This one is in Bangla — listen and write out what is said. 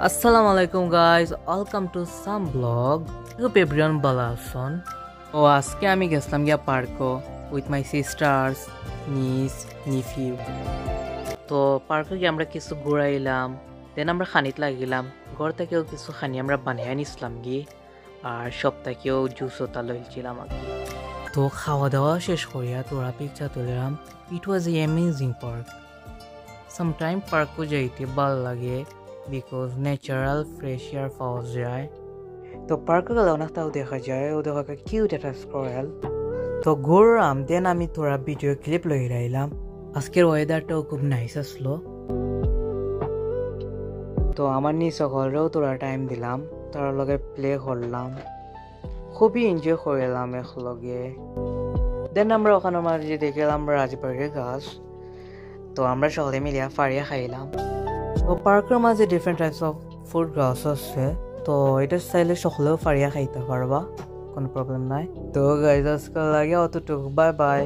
Assalamualaikum guys, welcome to some vlog. Hope everyone balason. আজকে আমি গেছিলাম গিয়া পার্কো with my sisters, niece, nephew. তো পার্কে গিয়ে আমরা কিছু ঘুরাইলাম, দেন আমরা খানিত লাগিলাম। ঘর থেকেও কিছু খানি আমরা বানিয়ে নিছিলাম গিয়ে, আর সপ্তাহেও জুসও তা লইছিলাম আর কি। তো খাওয়া দাওয়া শেষ করিয়া তোরা পিকচার তুলিলাম। It was a amazing park. Sometime পার্কও যাইতে ভালো লাগে because natural fresh air পাওয়া যায়। তো পার্কে গেলে অনেকটাও দেখা যায়, ও দেখা কিউট একটা স্কোরেল। তো ঘুরলাম, দেন আমি তোরা ভিডিও ক্লিপ লই রাইলাম। আজকের ওয়েদারটাও খুব নাইস আসলো। তো আমার নিজ সকলরেও তোরা টাইম দিলাম, তার লগে প্লে করলাম, খুবই এনজয় করলাম একলগে। দেন আমরা ওখানে মাঝে দেখলাম রাজবাড়ির গাছ, তো আমরা সকলে মিলিয়া ফাড়িয়া খাইলাম। তো পার্কের মাঝে ডিফারেন্ট টাইপস অফ ফুড গাছ আছে, তো এটা চাইলে সকলেও ফাড়িয়া খাইতে পারবা, কোনো প্রবলেম নাই। তো গাইজ আজকাল লাগে অতটুকু, বাই বাই।